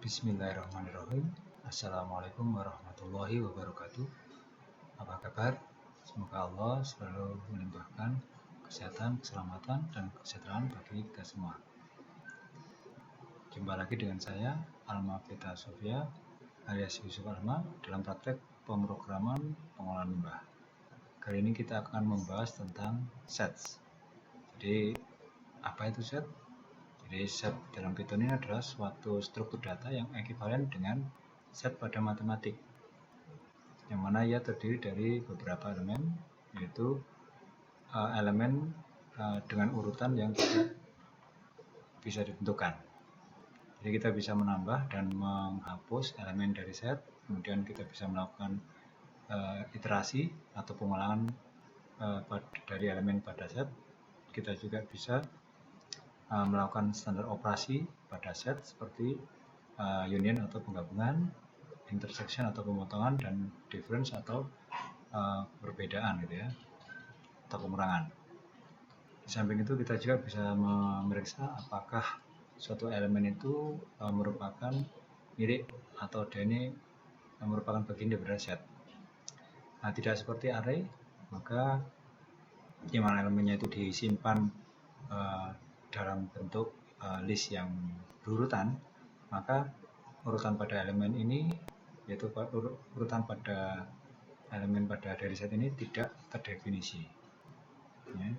Bismillahirrahmanirrahim. Assalamualaikum warahmatullahi wabarakatuh. Apa kabar? Semoga Allah selalu melimpahkan kesehatan, keselamatan, dan kesejahteraan bagi kita semua. Jumpa lagi dengan saya, Alma Vita Sofia alias Yusuf Alma dalam praktek pemrograman pengolahan limbah. Kali ini kita akan membahas tentang sets. Jadi, apa itu set? Jadi set dalam Python ini adalah suatu struktur data yang ekuivalen dengan set pada matematik, yang mana ia terdiri dari beberapa elemen, yaitu elemen dengan urutan yang tidak bisa ditentukan. Jadi kita bisa menambah dan menghapus elemen dari set, kemudian kita bisa melakukan iterasi atau pengulangan dari elemen pada set. Kita juga bisa melakukan standar operasi pada set seperti union atau penggabungan, intersection atau pemotongan, dan difference atau perbedaan gitu ya, atau pengurangan. Di samping itu kita juga bisa memeriksa apakah suatu elemen itu merupakan milik atau dia ini merupakan bagian dari set. Nah, tidak seperti array, maka di mana elemennya itu disimpan dalam bentuk list yang berurutan, maka urutan pada elemen ini, yaitu urutan pada elemen pada dari set ini tidak terdefinisi ya.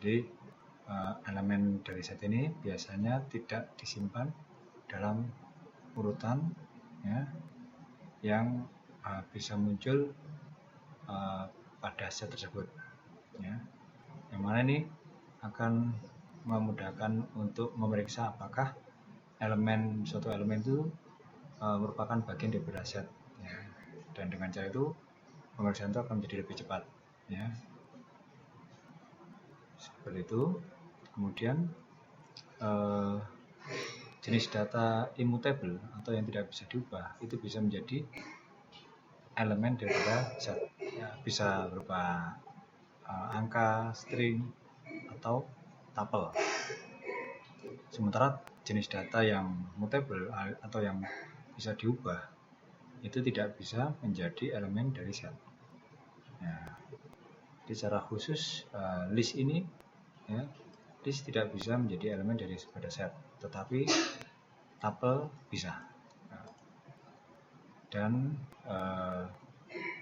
Jadi elemen dari set ini biasanya tidak disimpan dalam urutan ya, yang bisa muncul pada set tersebut ya. Yang mana ini akan memudahkan untuk memeriksa apakah suatu elemen itu merupakan bagian dari set ya. Dan dengan cara itu pemeriksaan itu akan menjadi lebih cepat ya. Seperti itu. Kemudian jenis data immutable atau yang tidak bisa diubah itu bisa menjadi elemen daripada set ya, bisa berupa angka, string, atau tuple. Sementara jenis data yang mutable atau yang bisa diubah itu tidak bisa menjadi elemen dari set. Nah, secara khusus list ini ya, list tidak bisa menjadi elemen dari pada set, tetapi tuple bisa. Dan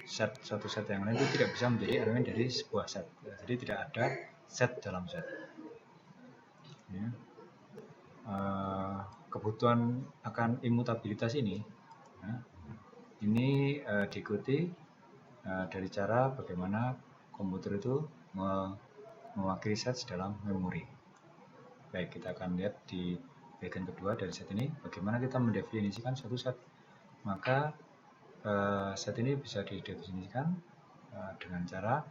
satu set yang lain itu tidak bisa menjadi elemen dari sebuah set. Jadi tidak ada set dalam set ya. Kebutuhan akan imutabilitas ini ya, ini diikuti dari cara bagaimana komputer itu mewakili set dalam memori. Baik, kita akan lihat di bagian kedua dari set ini bagaimana kita mendefinisikan suatu set. Maka set ini bisa didefinisikan dengan cara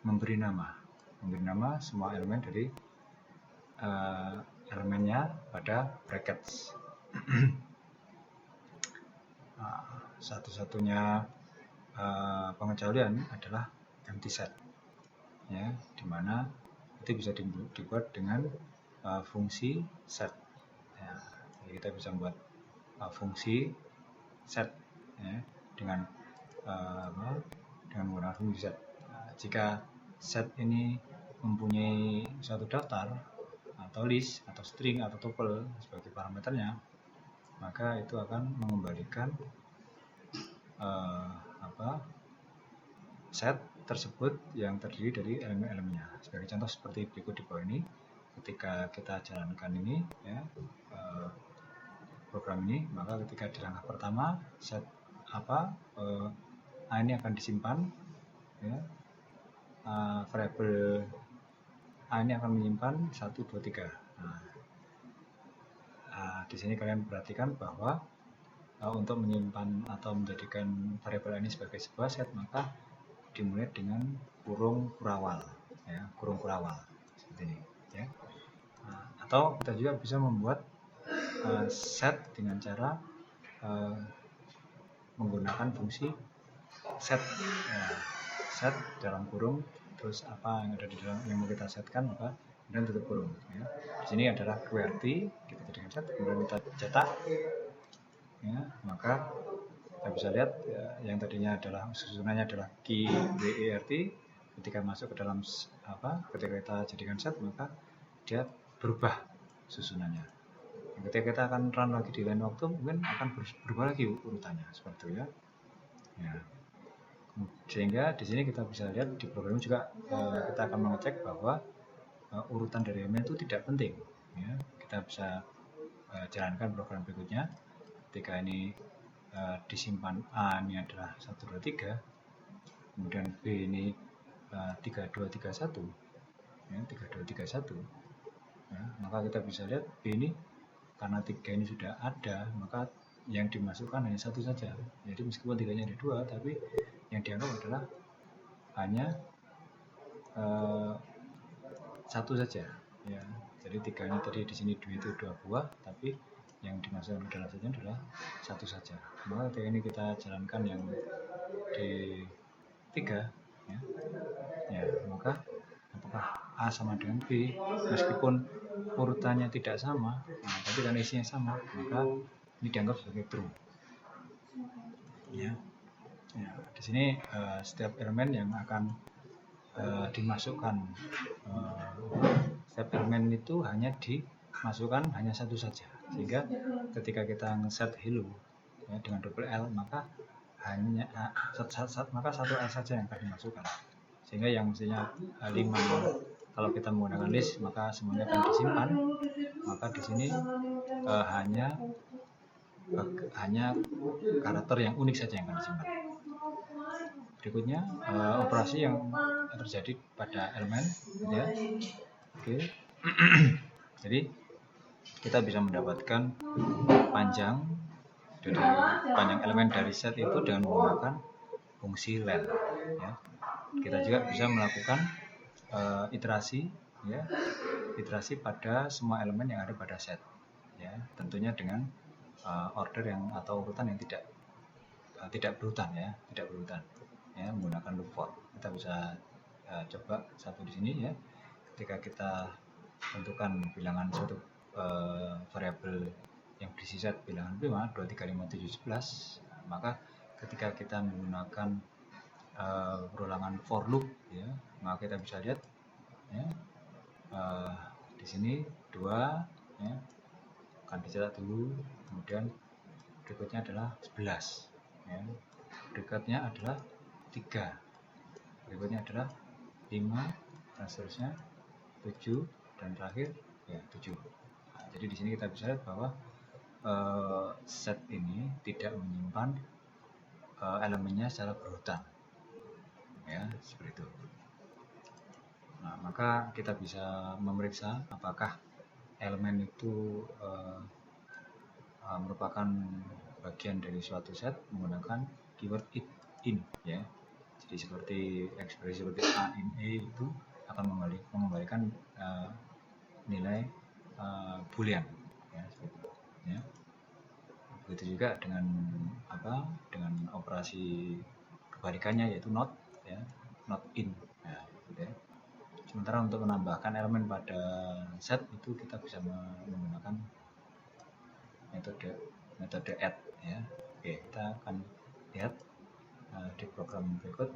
memberi nama semua elemen dari elemennya pada brackets. Satu-satunya pengecualian adalah empty set ya, dimana itu bisa dibuat dengan fungsi set ya. Jadi kita bisa membuat fungsi set ya, dengan menggunakan fungsi set. Jika set ini mempunyai suatu daftar atau list atau string atau tuple sebagai parameternya, maka itu akan mengembalikan set tersebut yang terdiri dari elemen-elemennya. Sebagai contoh seperti berikut di bawah ini, ketika kita jalankan ini ya, program ini, maka ketika di langkah pertama set A ini akan disimpan ya, variabel A ini akan menyimpan 1, 2, 3. Di sini kalian perhatikan bahwa untuk menyimpan atau menjadikan variabel ini sebagai sebuah set, maka dimulai dengan kurung kurawal ya, kurung kurawal seperti ini ya. Atau kita juga bisa membuat set dengan cara menggunakan fungsi set ya, set dalam kurung terus apa yang ada di dalam yang mau kita setkan, maka dan tutup kurung. Ya. Di sini adalah QWERTY, kita jadikan set, kemudian kita cetak. Ya, maka kita bisa lihat ya, yang tadinya adalah susunannya adalah key WERT, ketika masuk ke dalam ketika kita jadikan set maka dia berubah susunannya. Ketika kita akan run lagi di lain waktu mungkin akan berubah lagi urutannya seperti itu ya. Ya. Sehingga di sini kita bisa lihat di program juga kita akan mengecek bahwa urutan dari elemen itu tidak penting. Ya. Kita bisa jalankan program berikutnya. Ketika ini disimpan A ini adalah 1, 2, 3, kemudian B ini 3, 2, 3, 1, ya, 3, 2, 3, 1, ya, maka kita bisa lihat B ini karena 3 ini sudah ada, maka yang dimasukkan hanya 1 saja. Jadi meskipun 3-nya ada 2, tapi yang dianggap adalah hanya 1 saja. Ya. Jadi 3-nya tadi di sini 2 itu 2 buah, tapi yang dimasukkan ke dalam setnya adalah 1 saja. Maka ketika ini kita jalankan yang di 3, ya, maka apakah A sama dengan B, meskipun urutannya tidak sama, tapi karena isinya sama, maka ini dianggap sebagai true. Ya, di sini setiap elemen yang akan dimasukkan, setiap elemen itu hanya dimasukkan hanya 1 saja. Sehingga ketika kita nge-set hello ya, dengan double L, maka hanya maka 1 L saja yang akan dimasukkan. Sehingga yang mestinya 5, kalau kita menggunakan list maka semuanya akan disimpan. Maka di sini hanya karakter yang unik saja yang akan disimpan. Berikutnya operasi yang terjadi pada elemen, ya. Oke. Jadi kita bisa mendapatkan panjang elemen dari set itu dengan menggunakan fungsi len. Ya. Kita juga bisa melakukan iterasi, ya, iterasi pada semua elemen yang ada pada set. Ya, tentunya dengan order yang atau urutan yang tidak berurutan, ya, tidak berurutan. Ya, menggunakan loop for. Kita bisa coba satu di sini, ya. Ketika kita tentukan bilangan suatu variabel yang berisi set bilangan 5, 2, 3, 5, 7, 11, maka ketika kita menggunakan perulangan for loop, ya, maka kita bisa lihat, ya, di sini 2, ya, akan dicetak dulu, kemudian berikutnya adalah 11, ya, berikutnya adalah 3, berikutnya adalah 5, dan seterusnya 7, dan terakhir ya 7. Nah, jadi di sini kita bisa lihat bahwa set ini tidak menyimpan elemennya secara berurutan, ya, seperti itu. Nah, maka kita bisa memeriksa apakah elemen itu merupakan bagian dari suatu set menggunakan keyword in, ya. Jadi seperti ekspresi seperti a in e itu akan mengembalikan nilai boolean, ya, ya. Begitu juga dengan dengan operasi kebalikannya yaitu not, ya, not in, ya, gitu ya. Sementara untuk menambahkan elemen pada set itu kita bisa menggunakan metode add, ya. Oke, kita akan lihat di program berikut,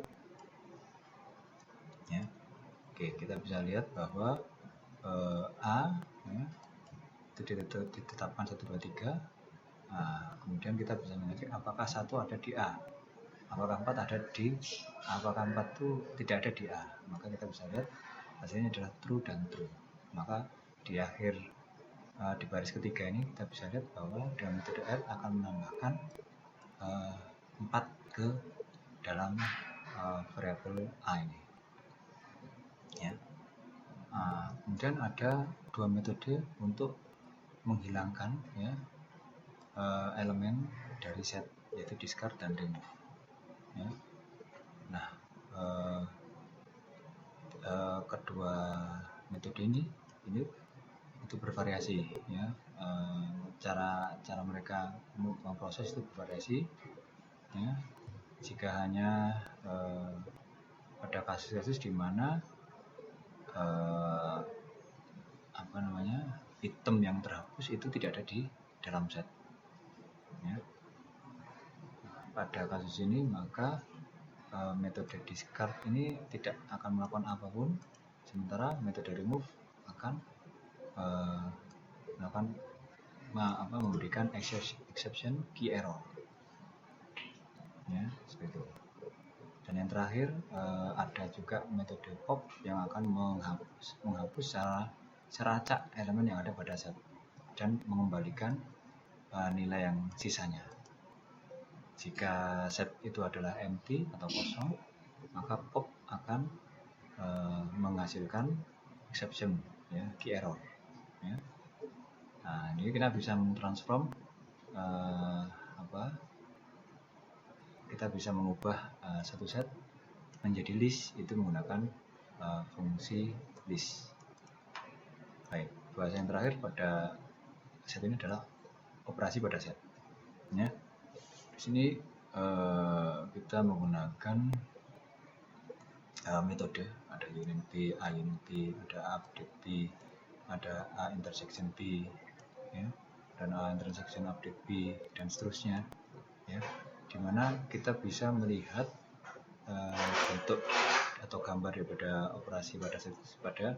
ya. Oke, kita bisa lihat bahwa A, ya, itu ditetapkan 1, 2, 3. Nah, kemudian kita bisa mengecek apakah 1 ada di A, apakah 4 ada di A, apakah 4 itu tidak ada di A. Maka kita bisa lihat hasilnya adalah true dan true. Maka di akhir di baris ketiga ini kita bisa lihat bahwa dengan metode add akan menambahkan 4 ke dalam variabel A ini, ya. Kemudian ada 2 metode untuk menghilangkan, ya, elemen dari set, yaitu discard dan remove, ya. Nah, kedua metode ini itu bervariasi, ya. Cara mereka memproses itu bervariasi, ya. Jika hanya pada kasus-kasus di mana item yang terhapus itu tidak ada di dalam set. Ya. Pada kasus ini maka metode discard ini tidak akan melakukan apapun, sementara metode remove akan memberikan exception key error. Ya, seperti itu. Dan yang terakhir ada juga metode pop yang akan menghapus secara acak elemen yang ada pada set dan mengembalikan nilai yang sisanya. Jika set itu adalah empty atau kosong, maka pop akan menghasilkan exception, ya, key error. Ya. Nah, ini kita bisa mentransform kita bisa mengubah satu set menjadi list itu menggunakan fungsi list. Baik, bahasa yang terakhir pada set ini adalah operasi pada set. Ya. Di sini kita menggunakan metode, ada unit B, A unit B, ada update B, ada A intersection B, ya, dan A intersection update B, dan seterusnya, ya, dimana kita bisa melihat bentuk atau gambar daripada operasi pada set pada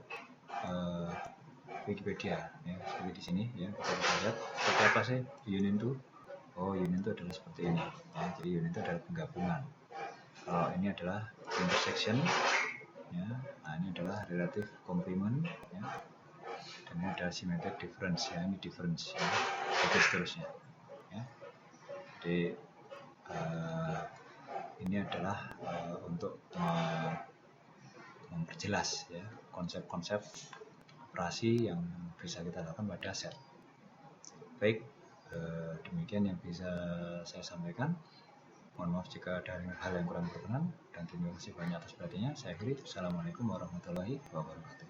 Wikipedia, ya, seperti di sini, ya, kita bisa lihat seperti apa sih union itu. Oh, union itu adalah seperti ini, ya, jadi union itu adalah penggabungan. Kalau ini adalah intersection, ya, nah ini adalah relative complement, ya, dan ini ada symmetric difference, ya, ini difference, ya, dan seterusnya, ya. Jadi ini adalah untuk memperjelas, ya, konsep-konsep operasi yang bisa kita lakukan pada set. Baik, demikian yang bisa saya sampaikan. Mohon maaf jika ada hal yang kurang berkenan, dan terima kasih banyak atas perhatiannya. Saya akhiri. Assalamualaikum warahmatullahi wabarakatuh.